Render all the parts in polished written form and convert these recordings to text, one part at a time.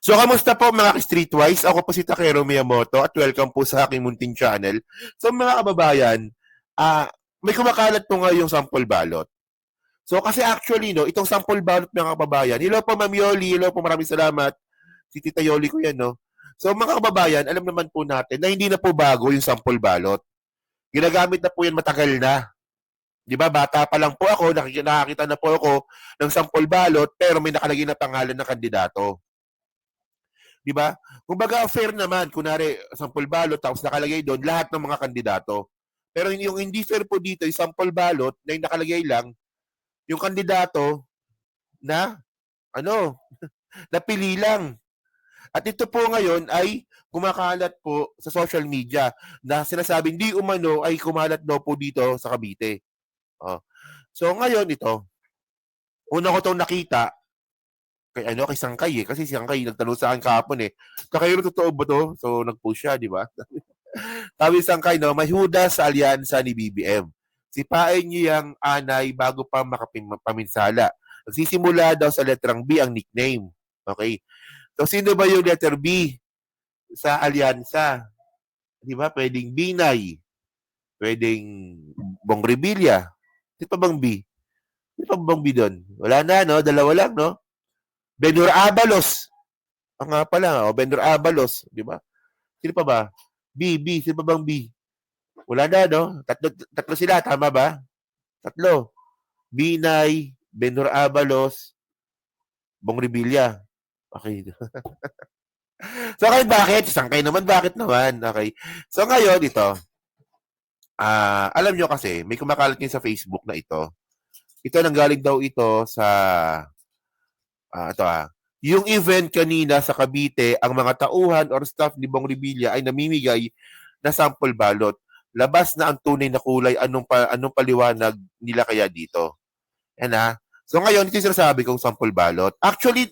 So, kamusta po mga streetwise? Ako po si Takero Miyamoto at welcome po sa aking munting channel. So, mga kababayan, may kumakalat po nga yung sample balot. So, kasi actually, no, itong sample balot mga kababayan, hello po Ma'am Yoli, hello po, maraming salamat. Si Tita Yoli ko yan, no? So, mga kababayan, alam naman po natin na hindi na po bago yung sample balot. Ginagamit na po yan matagal na. Di ba? Bata pa lang po ako, nakakita na po ako ng sample balot, pero may nakalagay na pangalan ng kandidato. Di ba? Kumbaga, fair naman. Kunwari, sample balot, tapos nakalagay doon lahat ng mga kandidato. Pero yung hindi fair po dito, yung sample balot na yung nakalagay lang, yung kandidato na, napili lang. At ito po ngayon ay kumakalat po sa social media na sinasabing di umano ay kumalat daw po dito sa Cavite. So ngayon ito, una ko itong nakita, kay Sangkay kasi si Sangkay nagtanong sa akin kahapon Kakayro, totoo ba to? So nag-post siya, di ba? Sabi ni Sangkay, no, may hudas sa alyansa ni BBM. Sipain niyo yung anay bago pa makapaminsala. Nagsisimula daw sa letrang B ang nickname. Okay? So sino ba yung letter B sa alyansa? Di ba? Pwedeng Binay. Pwedeng Bong Revilla. Sino pa bang B? Sino pa bang B doon? Wala na, no? Dalawa lang, no? Benhur Abalos. Nga pala, Benhur Abalos, di ba? Sino pa ba? B. Sino pa bang B? Wala na, no? Tatlo sila, tama ba? Tatlo. Binay, Benhur Abalos, Bong Revilla. Okay. So, okay, bakit? Sangkay naman, bakit naman? Okay. So, ngayon, ito. Alam nyo kasi, may kumakalat ngayon sa Facebook na ito. Ito, nanggaling daw ito sa yung event kanina sa Cavite, ang mga tauhan or staff ni Bong Revilla ay namimigay na sample balot. Labas na ang tunay na kulay, anong paliwanag nila kaya dito. Yan. So ngayon, ito yung sinasabi kong sample balot. Actually,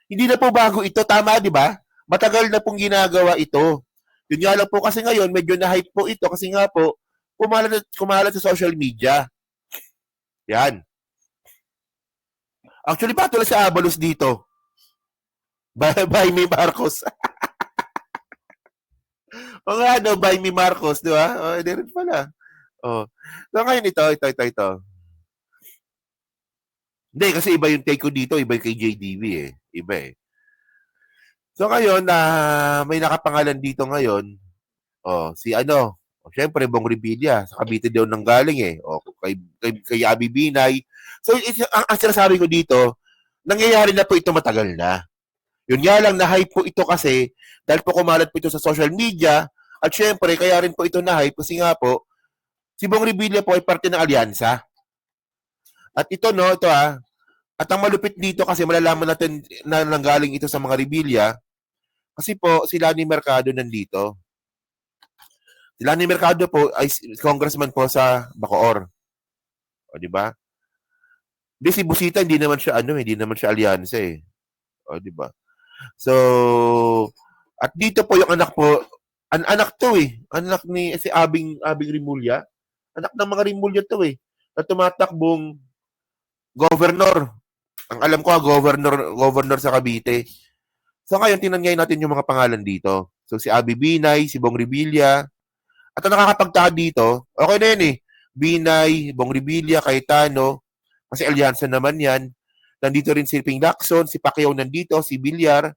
hindi na po bago ito. Tama, di ba? Matagal na pong ginagawa ito. Yun nga lang po kasi ngayon, medyo na-hype po ito kasi nga po, kumalat sa social media. Yan. Actually, patula si Abalos dito. By me Marcos. By me Marcos, di ba? Hindi rin pala. So ngayon ito. Hindi, kasi iba yung take ko dito, iba yung kay JDV Iba So ngayon, may nakapangalan dito ngayon, syempre, Bong Revilla, sa Cavite daw nang galing kay Abby Binay. So, ang sinasabi ko dito, nangyayari na po ito matagal na. Yun nga lang, na-hype po ito kasi, dahil po kumalat po ito sa social media, at syempre, kaya rin po ito na-hype kasi nga po, si Bong Revilla po ay parte ng alyansa. At ito, at ang malupit dito kasi malalaman natin na nanggaling ito sa mga Revilla, kasi po, sila ni Mercado nandito. Sila ni Mercado po ay congressman po sa Bacoor. O, di ba? Di si Busita, hindi naman siya alyansa di ba? So, at dito po yung anak po, anak to anak ni si Abing Rimulya. Anak ng mga Rimulya to na tumatakbong governor. Ang alam ko, governor sa Cavite. So ngayon, tingnan natin yung mga pangalan dito. So si Abby Binay, si Bong Revilla. At ang nakakapagtaka dito, okay na yan Binay, Bong Revilla, Cayetano, kasi alyansa naman yan. Nandito rin si Ping Lacson, si Pacquiao nandito, si Villar,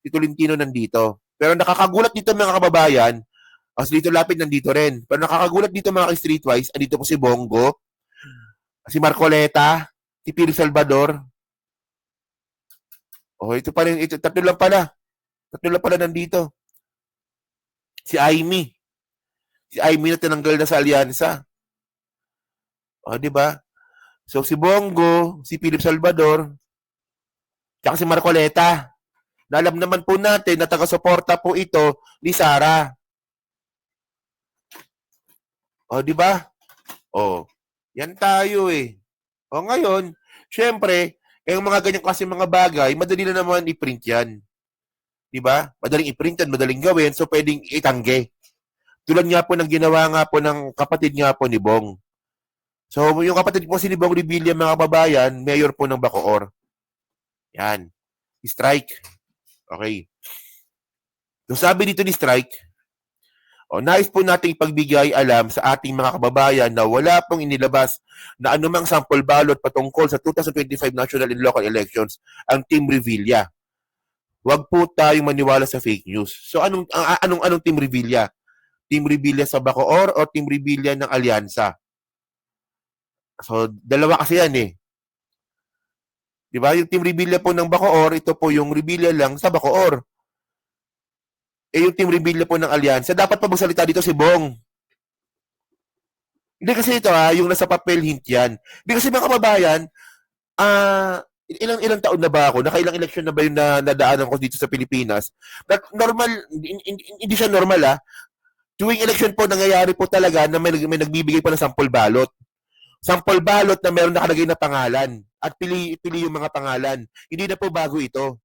si Tolentino nandito. Pero nakakagulat dito mga kababayan, dito lapit nandito rin. Pero nakakagulat dito mga streetwise, andito po si Bongo, si Marcoleta, si Piri Salvador. Ito pa rin, tatlo lang pala nandito. Si Aimee. Si Aimee na tinanggal na sa alyansa. Di ba? So, si Bongo, si Philip Salvador, tsaka si Marcoleta. Na alam naman po natin na taga-suporta po ito ni Sara. Di ba? Yan tayo ngayon, syempre, yung mga ganyang klase mga bagay, madali na naman i-print yan. Di ba? Madaling i-print yan, madaling gawin, so pwedeng itangge. Tulad nga po ng ginawa nga po ng kapatid nga po ni Bong. So, yung kapatid po si Bong Revilla, mga kababayan, mayor po ng Bacoor. Yan. Strike. Okay. So sabi dito ni Strike, nais po nating ipagbigay alam sa ating mga kababayan na wala pong inilabas na anumang sample ballot patungkol sa 2025 national and local elections ang Team Revilla. Huwag po tayong maniwala sa fake news. So anong Team Revilla? Team Revilla sa Bacoor o Team Revilla ng Alyansa? So dalawa kasi yan eh. Diba? Yung Team Revilla po ng Bacoor, ito po yung Revilla lang sa Bacoor. Yung Team Revilla po ng Alyansa, dapat pa magsalita dito si Bong. Hindi kasi ito yung nasa papel hint yan. Hindi kasi mga kababayan, ilang taon na ba ako? Nakailang election na ba yung nadaanan ko dito sa Pilipinas? Normal, hindi siya normal Tuwing election po, nangyayari po talaga na may nagbibigay pa ng sample ballot. Sample ballot na meron nakalagay na pangalan. At pili yung mga pangalan. Hindi na po bago ito.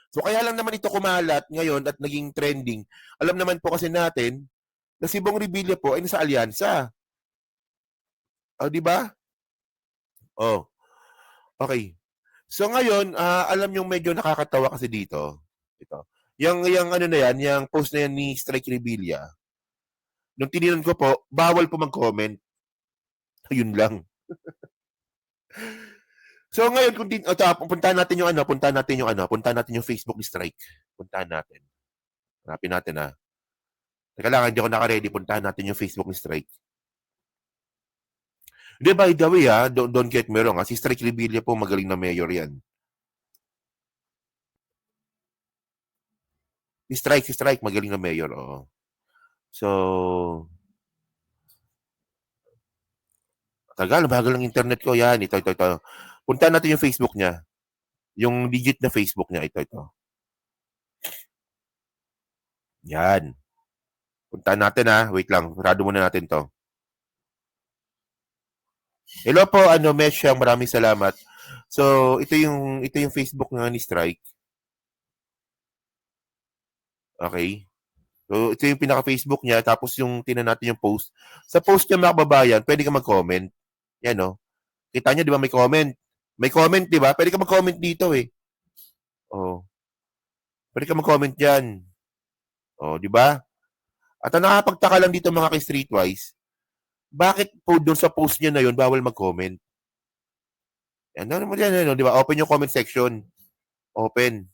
So kaya lang naman ito kumalat ngayon at naging trending. Alam naman po kasi natin na si Bong Revilla po ay nasa Alyansa. Di ba? Okay. So ngayon, alam yung medyo nakakatawa kasi dito. Ito. Yung ano na yan, yung post na yan ni Strike Revilla. Nung tininan ko po, bawal po mag-comment. Yun lang. So ngayon kung puntahan natin yung Facebook ni Strike. Puntahan natin. Hanapin natin Teka lang, hindi ako naka-ready. Puntahan natin yung Facebook ni Strike. Hindi, by the way don't get me wrong si Strike Revilla po magaling na mayor yan. Si Strike magaling na mayor, oo. So tagal, bagal ng internet ko yan. Ito. Puntahan natin yung Facebook niya. Yung digit na Facebook niya. Ito. Yan. Puntahan natin Wait lang. Sarado muna natin to. Hello po, Mesh. Maraming salamat. So, ito yung Facebook nga ni Strike. Okay. So, ito yung pinaka-Facebook niya. Tapos yung tinan natin yung post. Sa post niya, mga kababayan, pwede ka mag-comment. Yan, Kita niyo, di ba may comment? May comment, di ba? Pwede ka mag-comment dito, eh. Pwede ka mag-comment dyan. Di ba? At ang nakapagtaka lang dito mga kay-Streetwise, bakit po doon sa post niya na yun, bawal mag-comment? Yan, di ba? Open yung comment section. Open.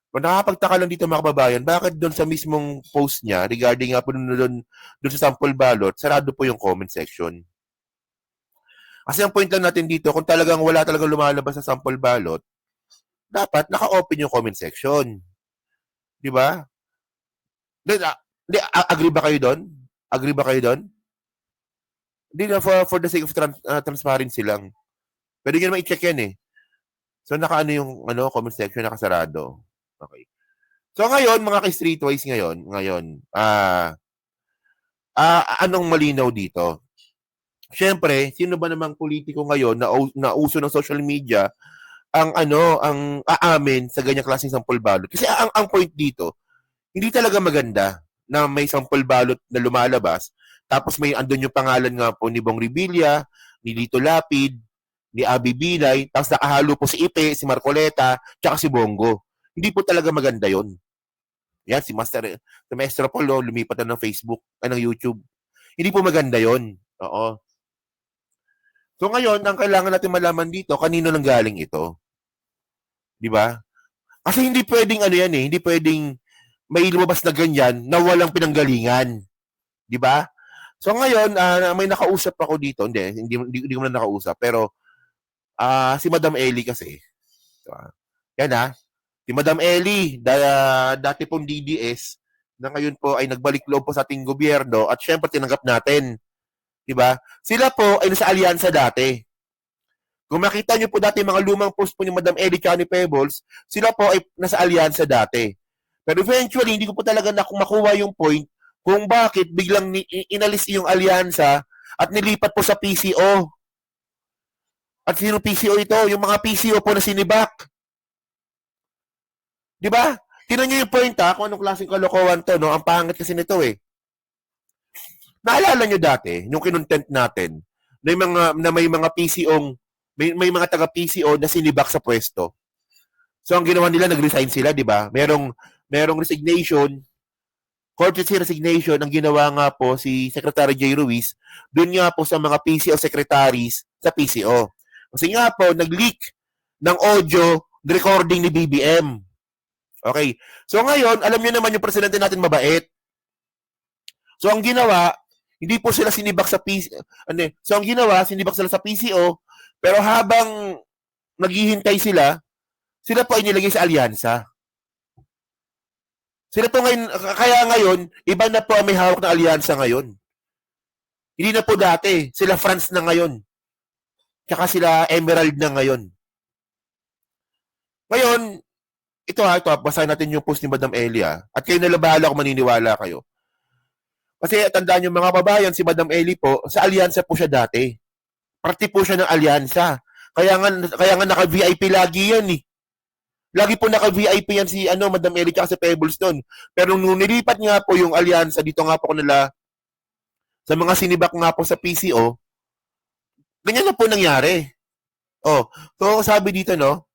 Kung nakapagtaka lang dito mga kababayan, bakit doon sa mismong post niya, regarding nga po doon sa sample ballot, sarado po yung comment section. Kasi ang point lang natin dito, kung talagang wala talagang lumalabas sa sample ballot, dapat naka-open yung comment section. Di ba? Agree ba kayo doon? Hindi na, for the sake of transparency lang. Pwede nyo naman i-check yan eh. So, naka-ano yung comment section, nakasarado. Okay. So, ngayon, mga ka-Streetwise ngayon, anong malinaw dito? Siyempre, sino ba namang politiko ngayon na uso ng social media ang aamin sa ganyang klaseng sample ballot? Kasi ang point dito, hindi talaga maganda na may sample ballot na lumalabas, tapos may andun yung pangalan nga po ni Bong Revilla, ni Lito Lapid, ni Abby Binay, tapos nakahalo po si Ipe, si Marcoleta, tsaka si Bongo. Hindi po talaga maganda yon. Yan, si Maestro Polo, lumipat na ng Facebook, ng YouTube. Hindi po maganda yon. Oo. So ngayon, ang kailangan natin malaman dito, kanino nang galing ito? Di ba? Kasi hindi pwedeng hindi pwedeng may lumabas na ganyan na walang pinanggalingan. Di ba? So ngayon, may nakausap ako dito. Hindi ko na nakausap. Pero, si Madam Ellie kasi. Yan si Madam Ellie, dati pong DDS, na ngayon po ay nagbalik loob po sa ating gobyerno at syempre tinanggap natin. Diba? Sila po ay nasa alyansa dati. Kung makita niyo po dati mga lumang post po ni Madam Ellie tsaka ni Pebbles, sila po ay nasa alyansa dati. Pero eventually, hindi ko po talaga makuha yung point kung bakit biglang inalis yung alyansa at nilipat po sa PCO. At sino PCO ito? Yung mga PCO po na sinibak. Diba? Tinan niyo yung point kung anong klaseng kalokohan to, no? Ang pangit kasi nito eh. Naalala nyo dati, yung kinontent natin, na may mga PCO, may mga taga-PCO na sinibak sa pwesto. So ang ginawa nila, nag-resign sila, di ba? Merong resignation, courtesy resignation, ang ginawa nga po si Secretary J. Ruiz, doon nga po sa mga PCO secretaries sa PCO. Kasi nga po, nag-leak ng audio recording ni BBM. Okay. So ngayon, alam niyo naman yung presidente natin mabait. So ang ginawa, hindi po sila sinibak sa PCO. So ang ginawa, sinibak sila sa PCO, pero habang naghihintay sila po ay nilagay sa alyansa. Sila po ngayon, kaya ngayon, iba na po ang may hawak na alyansa ngayon. Hindi na po dati. Sila France na ngayon. Tsaka sila Emerald na ngayon. Ngayon, ito, basahin natin yung post ni Madam Elia. At kayo nalabahala kung maniniwala kayo. Kasi tandaan nyo mga babayan, si Madam Eli po, sa alyansa po siya dati. Parte po siya ng alyansa. Kaya nga naka-VIP lagi yan eh. Lagi po naka-VIP yan si Madam Eli at si Pebbles doon. Pero nung nilipat nga po yung alyansa, dito nga po nila, sa mga sinibak nga po sa PCO, ganyan na po nangyari. So sabi dito, no,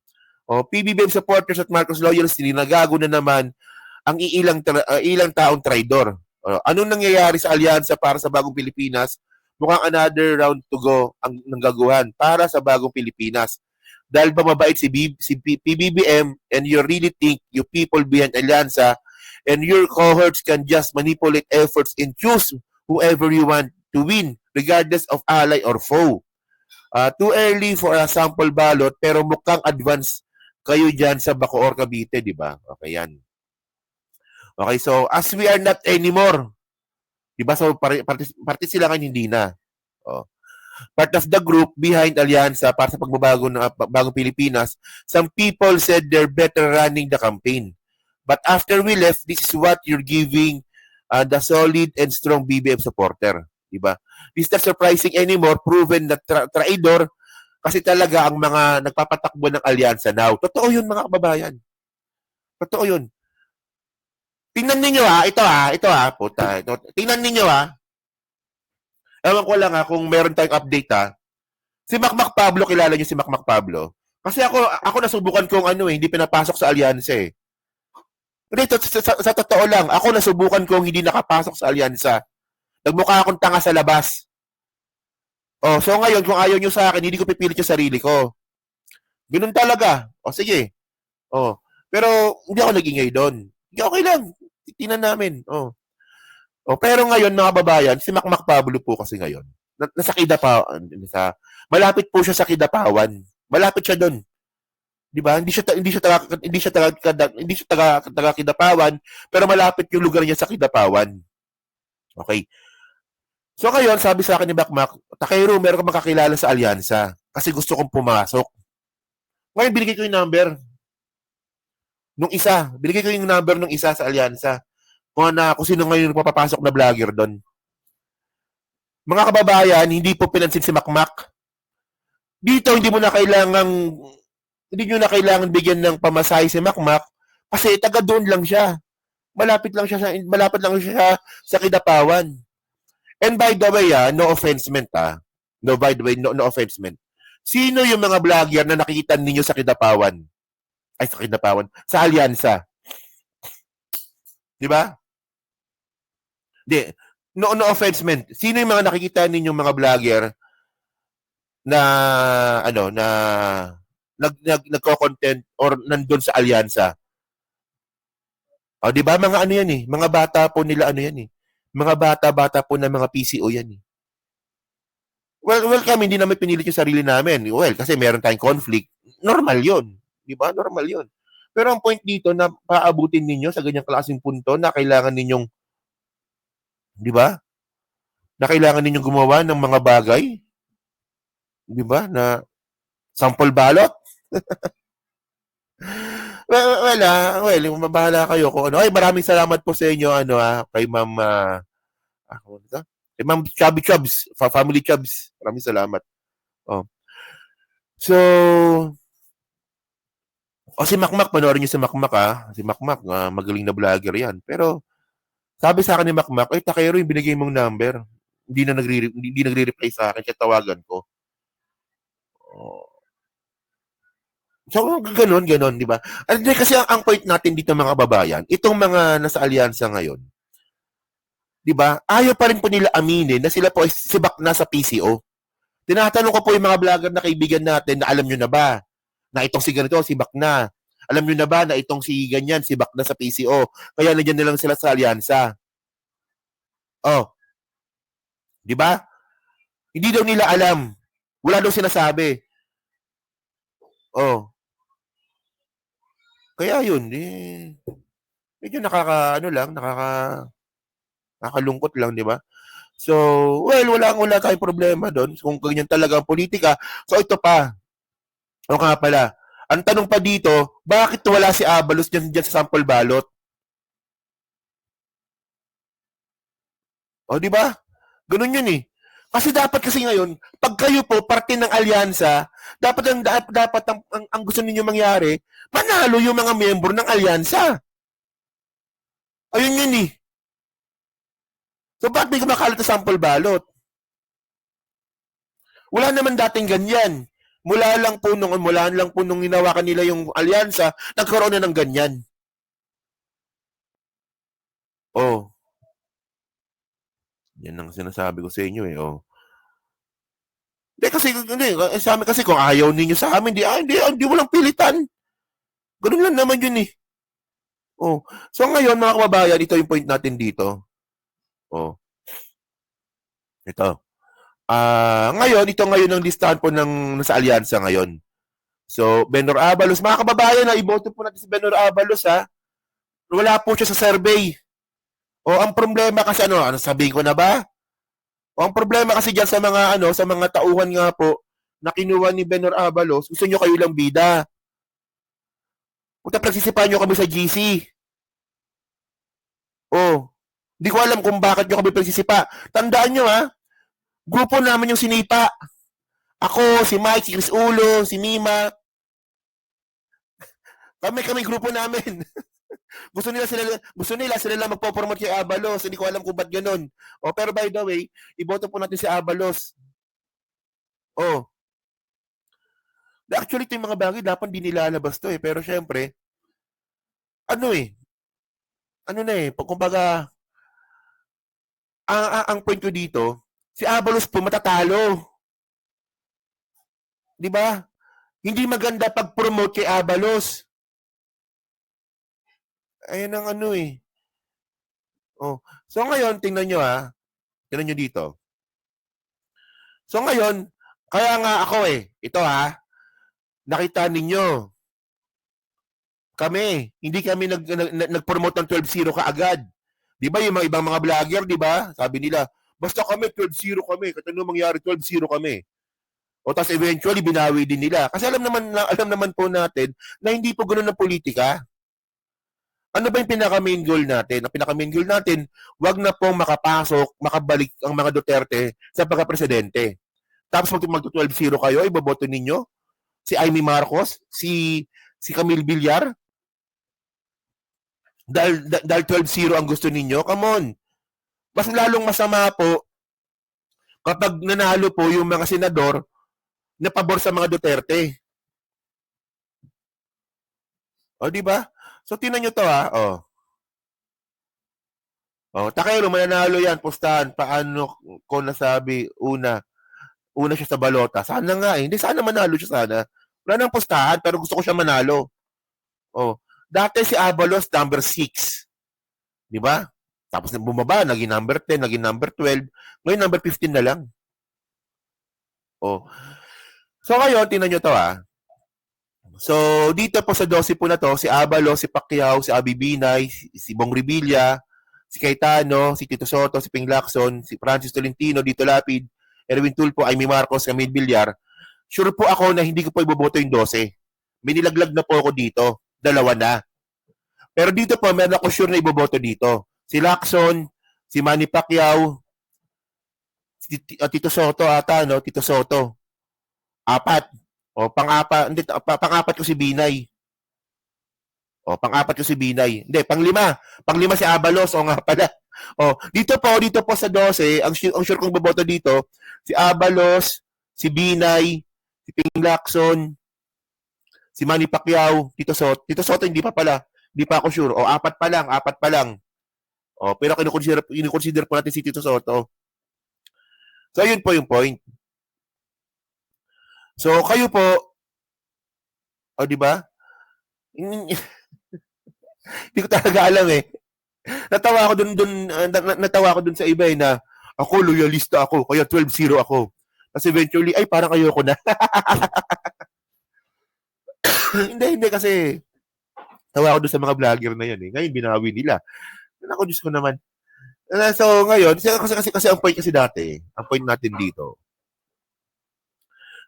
PBBM supporters at Marcos loyalists, nagago na naman ang ilang taong traidor. Anong nangyayari sa alyansa para sa bagong Pilipinas? Mukhang another round to go ang nanggaguhan para sa bagong Pilipinas. Dahil ba mabait si PBBM and you really think you people behind alyansa and your cohorts can just manipulate efforts and choose whoever you want to win regardless of ally or foe. Too early for a sample ballot pero mukhang advance kayo dyan sa Bacoor, Cavite, di ba? Okay, yan. Okay, so as we are not anymore, di ba? So party sila ngayon, hindi na. Part of the group behind Alyansa para sa pagbabago ng bagong Pilipinas, some people said they're better running the campaign. But after we left, this is what you're giving the solid and strong BBM supporter. Diba? This is not surprising anymore, proven na traidor kasi talaga ang mga nagpapatakbo ng alyansa now. Totoo yun mga kababayan. Totoo yun. Tingnan ninyo ito puta. Tingnan ninyo ewan ko lang kung meron tayong update Si Macmac Pablo, kilala niyo si Macmac Pablo? Kasi ako nasubukan kong hindi pinapasok sa alyansa eh. Dito, sa totoo lang, ako nasubukan kong hindi nakapasok sa alyansa. Nagmukha akong tanga sa labas. So ngayon, kung ayaw nyo sa akin, hindi ko pipilit yung sarili ko. Ganun talaga. Sige. Pero hindi ako nag-ingay doon. Okay lang. Tingnan namin. Pero ngayon, mga babayan, si Macmac Pablo po kasi ngayon. Nasa Kidapawan. Malapit po siya sa Kidapawan. Malapit siya doon. 'Di ba? Hindi siya taga Kidapawan, pero malapit yung lugar niya sa Kidapawan. Okay. So ngayon, sabi sa akin ni Macmac, Takero, meron ka makakilala sa alyansa kasi gusto kong pumasok. Ngayon, binigay ko yung number nung isa. Binigay ko yung number nung isa sa alyansa. Kung sino ngayon papapasok na vlogger doon. Mga kababayan, hindi po pinansin si Macmac. Dito, hindi nyo na kailangan bigyan ng pamasahe si Macmac kasi taga doon lang siya. Malapit lang siya sa Kidapawan. And by the way, no offensement No, by the way, no offensement. Sino yung mga vlogger na nakikita ninyo sa Kidapawan? Ay, sa Kidapawan. Sa alyansa. Di ba? Di. No offensement. Sino yung mga nakikita ninyong mga vlogger na nagko-content or nandun sa alyansa? Di ba mga yan eh? Mga bata po nila yan eh. Mga bata po na mga PCO yan eh. Well, kami hindi namin pinilit yung sarili namin. Well, kasi meron tayong conflict. Normal yun. Di ba? Normal yun. Pero ang point dito na paabutin ninyo sa ganyang klaseng punto na kailangan ninyong, di ba? Na kailangan ninyong gumawa ng mga bagay, di ba? Na sample ballot. Mabahala kayo kung ano. Ay, maraming salamat po sa inyo, kay Ma'am, kay Ma'am Chubby Chubs, Family Chubs. Maraming salamat. So, si Macmac, panoorin niyo si Macmac Si Macmac, magaling na vlogger yan. Pero, sabi sa akin ni Macmac, Takero, yung binigay mong number. Hindi nagre-reply sa akin, kaya tawagan ko. So, ganon, di ba? Hindi, kasi ang point natin dito mga kababayan, itong mga nasa alyansa ngayon, di ba? Ayaw pa rin po nila aminin na sila po ay sibak na sa PCO. Tinatanong ko po yung mga vlogger na kaibigan natin na alam nyo na ba na itong si ganito, sibak na. Alam nyo na ba na itong si ganyan, sibak na sa PCO. Kaya nandiyan na lang sila sa alyansa. Oh, di ba? Hindi daw nila alam. Wala daw sinasabi. Oh, kaya yun, medyo nakakalungkot lang, di ba? So, well, wala tayong problema doon kung ganyan talaga ang politika. So, ito pa. O nga pala, ang tanong pa dito, bakit wala si Abalos dyan sa sample ballot? O, di ba? Ganun yun eh. Kasi dapat kasi ngayon, pag kayo po parte ng alyansa, dapat ang gusto ninyo mangyari, manalo yung mga miyembro ng alyansa. Ayun yun eh. So, bakit may kumakalat sa sample ballot? Wala naman dating ganyan. Mula lang po nung hinawakan nila yung alyansa, nagkaroon na ng ganyan. Oh. Yan ang sinasabi ko sa inyo eh. Oh. Sa amin kasi kung ayaw ninyo sa amin, hindi walang pilitan. Ganun lang naman yun eh. Oh. So ngayon mga kababayan, ito yung point natin dito. Oh. Ito. Ngayon ang listahan po ng nasa alyansa ngayon. So, Benor Abalos, mga kababayan, iboto po natin si Benor Abalos ha. Wala po siya sa survey. O ang problema kasi ano sabihin ko na ba? O ang problema kasi diyan sa mga tauhan nga po na kinuha ni Benor Abalos, gusto niyo kayo lang bida. Punta pagsisipahan niyo kami sa GC. Oh, hindi ko alam kung bakit niyo kami pagsisipa. Tandaan niyo ha, grupo namin yung sinipa. Ako, si Mike, si Chris Ulo, si Mima. Kami grupo namin. gusto nila sila lang magpo-promote kay Abalos. Hindi ko alam kung ba't ganun. Oh, pero by the way, iboto po natin si Abalos. Oh. Actually, ito yung mga bagay dapat di nilalabas to eh. Pero syempre, kumbaga, ang point ko dito, si Abalos po matatalo. Di ba? Hindi maganda pag-promote kay Abalos. Ayun ang eh. Oh. So ngayon, tingnan nyo ha. Tingnan nyo dito. So ngayon, kaya nga ako ito ha, nakita ninyo, hindi kami nag-promote ng 12-0 kaagad. Di ba yung mga ibang mga vlogger, di ba? Sabi nila, basta kami 12-0 kami, kahit ano mangyari 12-0 kami. O tas eventually binawi din nila. Kasi alam naman po natin na hindi po ganoon ang politika. Ano ba yung pinaka-main goal natin? Ang pinaka-main goal natin, wag na pong makabalik ang mga Duterte sa pagka-presidente. Tapos mag-12-0 kayo, iboboto ninyo? Si Amy Marcos? Si Camille Villar? Dahil 12-0 ang gusto ninyo? Come on. Mas lalong masama po kapag nanalo po yung mga senador na pabor sa mga Duterte. O, di ba? So, tingnan nyo to ha. Takero, mananalo yan, pustahan. Paano ko nasabi, una siya sa balota. Sana nga Hindi, sana manalo siya sana. Wala nang pustahan, pero gusto ko siya manalo. Dati si Abalos, number 6. Di ba? Tapos bumaba, naging number 10, naging number 12. Ngayon, number 15 na lang. So, ngayon, tingnan nyo to ha. So, dito po sa 12 po na to, si Abalos, si Pacquiao, si Abby Binay, si Bong Revilla, si Cayetano, si Tito Soto, si Ping Lacson, si Francis Tolentino, Dito Lapid, Erwin Tulfo, Amy Marcos, Camille Villar. Sure po ako na hindi ko po iboboto yung 12. May nilaglag na po ako dito. 2 na. Pero dito po, meron ako sure na iboboto dito. Si Lacson, si Manny Pacquiao, si Tito Soto ata, no? Tito Soto. 4. Pang-apat ko si Binay. Pang-apat ko si Binay. Hindi, pang-5. Pang-5 si Abalos. O nga pala. Dito po sa 12, ang sure kong boboto dito, si Abalos, si Binay, si Ping Lacson, Si Manny Pacquiao, Tito Soto hindi pa pala. Hindi pa ako sure. O, apat pa lang. O, pero kinukonsider po natin si Tito Soto. So, yun po yung point. So, kayo po, o, di ba? Hindi ko talaga alam eh. Natawa ako dun sa iba eh na ako, loyalista ako, kaya 12-0 ako. Tapos eventually, ay, parang ayoko na. hindi kasi tawa ako dun sa mga vlogger na yan eh. Ngayon, binawi nila. Ako, Diyos ko naman. So, ngayon, kasi ang point kasi dati, ang point natin dito,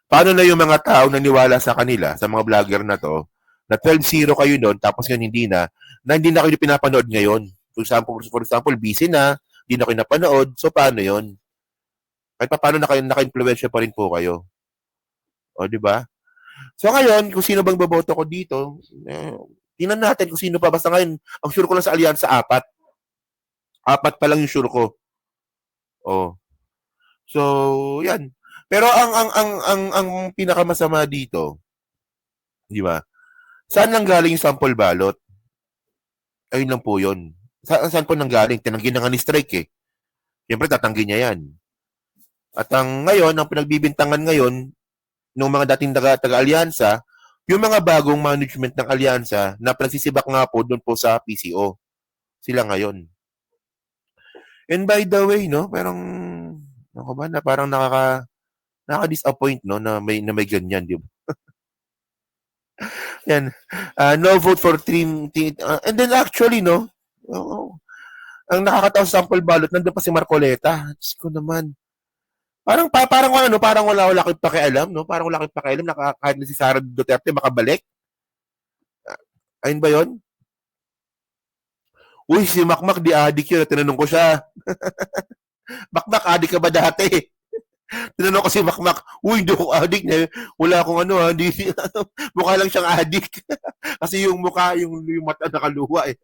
paano na yung mga tao naniwala sa kanila, sa mga vlogger na to, na 12-0 kayo doon, tapos yun hindi na kayo pinapanood ngayon. For example, busy na, hindi na kayo napanood, so paano yun? Kahit pa paano naka-influensya pa rin po kayo. O, di ba? So ngayon, kung sino bang boboto ko dito, tingnan natin kung sino pa. Basta ngayon, ang sure ko lang sa alyansa, 4. 4 pa lang yung sure ko. Oh. So, yan. Pero ang pinakamasama dito, di ba? Saan lang galing yung sample ballot? Ayun lang po yun. Saan po nang galing? Tinanggi na nga ni Strike eh. Siyempre, tatanggi niya yan. At ngayon, ang pinagbibintangan ngayon, ng mga dating taga-alyansa, yung mga bagong management ng alyansa na pinagsisibak nga po doon po sa PCO. Sila ngayon. And by the way, no, parang, ako ba, na parang nakaka-disappoint, no, na may ganyan, di ba? Yan. No vote for team. And then actually, no, ang nakakatawa sa sample ballot, nandun pa si Marcoleta. Diyos ko naman. Parang wala kayong pakialam, no? Parang wala kayong pakialam na kahit na si Sara Duterte makabalik. Ayun ba yun? Uy, si Makmak, di adik yun. Tinanong ko siya. Makmak, adik ka ba dati? Tinanong ko si Makmak, uy, hindi ako adik. Wala akong mukha lang siyang adik. Kasi yung mukha, yung mata nakaluwa eh.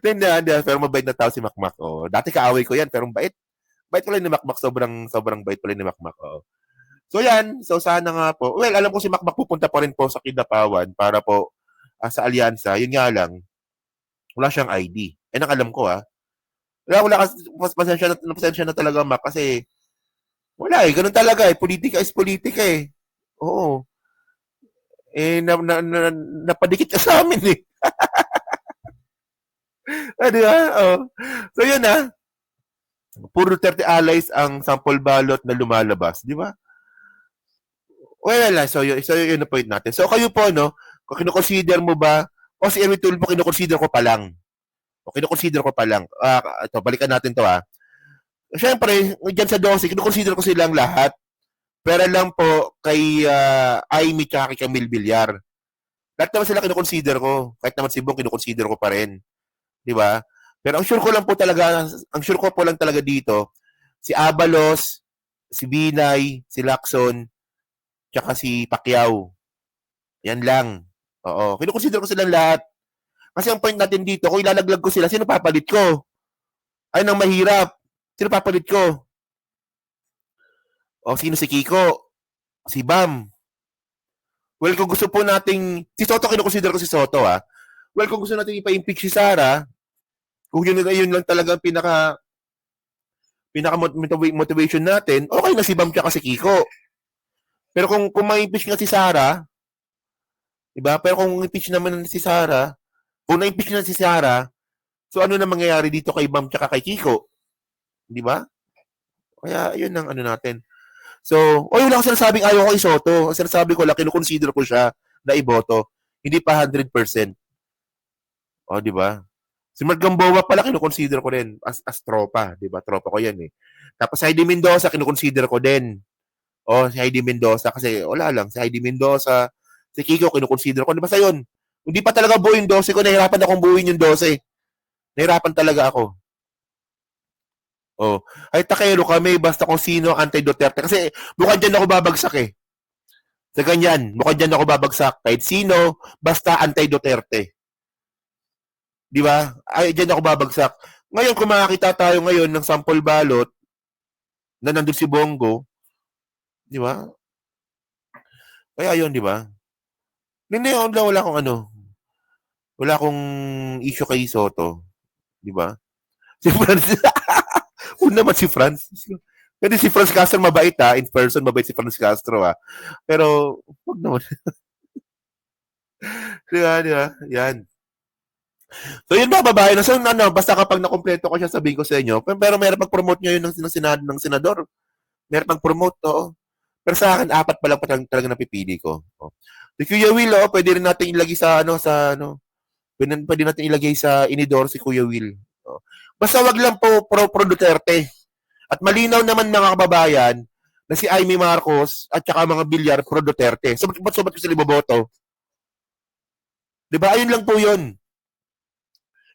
Hindi, pero mabait na tao si Makmak. Oh. Dati kaaway ko yan, pero mabait. Bait pala ni Makmak, sobrang bait pala ni Makmak. Oh. So yan, so sana nga po. Well, alam ko si Makmak pupunta pa rin po sa Kidapawan para po sa alyansa. Yun nga lang, wala siyang ID. Ang alam ko wala pasensya na talaga Mac kasi wala eh, ganun talaga eh. Politika is politika eh. Oo. Eh, napadikit ka sa amin eh. Di ba? Oh. So yun puro 30 allies ang sample ballot na lumalabas, di ba? Well, so yun na point natin. So kayo po, no, kung kino-consider mo ba, o si Erwin Tulfo, kino-consider ko pa lang. O kino-consider ko pa lang. Ito, balikan natin to Siyempre, dyan sa 12, kino-consider ko silang lahat. Pero lang po, kay Aimee tsaka kay Camille Villar. Lahat naman sila kino-consider ko. Kahit naman si Bong, kino-consider ko pa rin. Di ba? Pero ang sure ko po lang talaga dito, si Abalos, si Binay, si Lacson, tsaka si Pacquiao. Yan lang. Oo. Kino-consider ko silang lahat. Kasi ang point natin dito, kung ilalaglag ko sila, sino papalit ko? Ayun ang mahirap. Sino papalit ko? O sino si Kiko? Si Bam? Well, kung gusto po nating... Si Soto, kino-consider ko si Soto Well, kung gusto nating ipa-impeach si Sara, kung yun lang talaga ang pinaka motivation natin, okay na si Bam tsaka si Kiko. Pero kung ma-impeach nga si Sara, diba? Pero kung impeach naman si Sara, kung na-impeach na si Sara, so ano na mangyayari dito kay Bam tsaka kay Kiko? Di ba? Kaya yun ang natin. So, wala ko sinasabing ayaw ko kay Soto. Ang sinasabi ko lang, kino-consider ko siya na iboto. Hindi pa 100%. O, di ba? Si Mark Gamboa pala, kino-consider ko rin as tropa. Di ba? Tropa ko yan eh. Tapos si Heidi Mendoza, kino-consider ko din. O, si Heidi Mendoza, kasi wala lang. Si Heidi Mendoza, si Kiko, kino-consider ko. Basta yun. Hindi pa talaga buo yung 12 ko. Nahirapan akong buuin yung 12. Nahirapan talaga ako. Oh, ay takero kami basta kung sino anti-Duterte. Kasi mukhang dyan ako babagsak eh. Sa ganyan, mukhang dyan ako babagsak. Kahit sino, basta anti-Duterte. Di ba? Ay, dyan ako babagsak. Ngayon, kung makakita tayo ngayon ng sample ballot na nandun si Bongo, di ba? Kaya yun, di ba? Hindi, wala akong ano, wala akong issue kay Soto, 'di ba? Si Franz, huwag naman si Franz. Kasi si Franz Castro mabait ha, in person mabait si Franz Castro ha. Pero, huwag naman. Di ba? Yan. So yun mga babae, so ano, basta kapag nakompleto ko siya, sabihin ko sa inyo, pero meron pag-promote ngayon ng senador. Meron pag-promote, oo. Pero sa akin, apat pa lang pa talaga napipili ko. Oh. Si Kuya Will, oh, pwede rin natin ilagay pwede natin ilagay sa inidor si Kuya Will. Oh. Basta wag lang po pro Duterte. At malinaw naman mga kababayan na si Amy Marcos at saka mga Bilyar pro Duterte. So, ba't ko sila iboboto? Diba? Ayun lang po yun.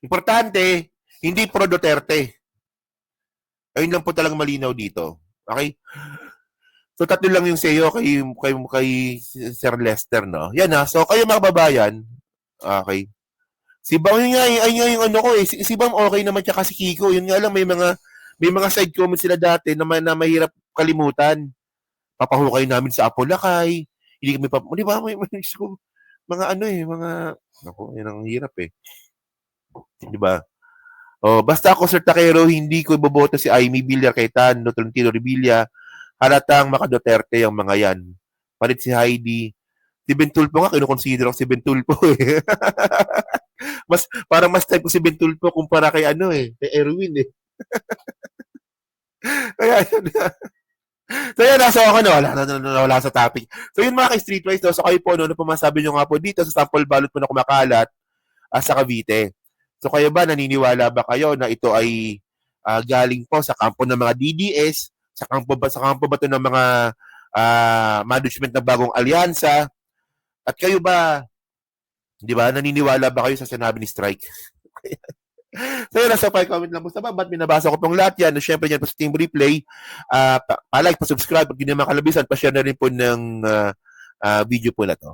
Importante, hindi pro Duterte. Ayun lang po talagang malinaw dito. Okay? So, tatlo lang yung sayo kay Sir Lester, no? Yan ha. So, kayo mga kababayan, okay. Si Bam, yun nga, ay nga yung ano ko eh. Si Bam okay naman tsaka si Kiko. Yun nga lang, may mga side comments sila dati na mahirap kalimutan. Papahukay namin sa Apolacay. Hindi kami di ba? Mga ano eh, naku, yan ang hirap eh. Di ba? Oh, basta ako, Sir Takero, hindi ko iboboto si Amy Villar, Cayetano, Tolentino Revilla. Halatang maka-Duterte ang mga yan. Palit si Heidi. Si Bentulpo nga, kinukonsider ako si Bentulpo eh. Parang mas type ko si Bentulpo kumpara kay kay Erwin eh. Kaya yun. So yun, nasa ako wala sa topic. So yun mga ka-streetwise, so kayo po, ano po masabi nyo nga po dito sa sample ballot po na kumakalat sa Cavite. So kayo ba, naniniwala ba kayo na ito ay galing po sa kampo ng mga DDS, sa kampo ba ito ng mga management ng bagong alyansa? At kayo ba, di ba, naniniwala ba kayo sa sinabi ni Strike? So yun, nasa comment lang po sa baba. Binabasa ko pong lahat yan. Siyempre yan po sa Team Replay. Pa-like, pa-subscribe. Pag hindi naman kalabisan, pa-share na rin po ng video po na to.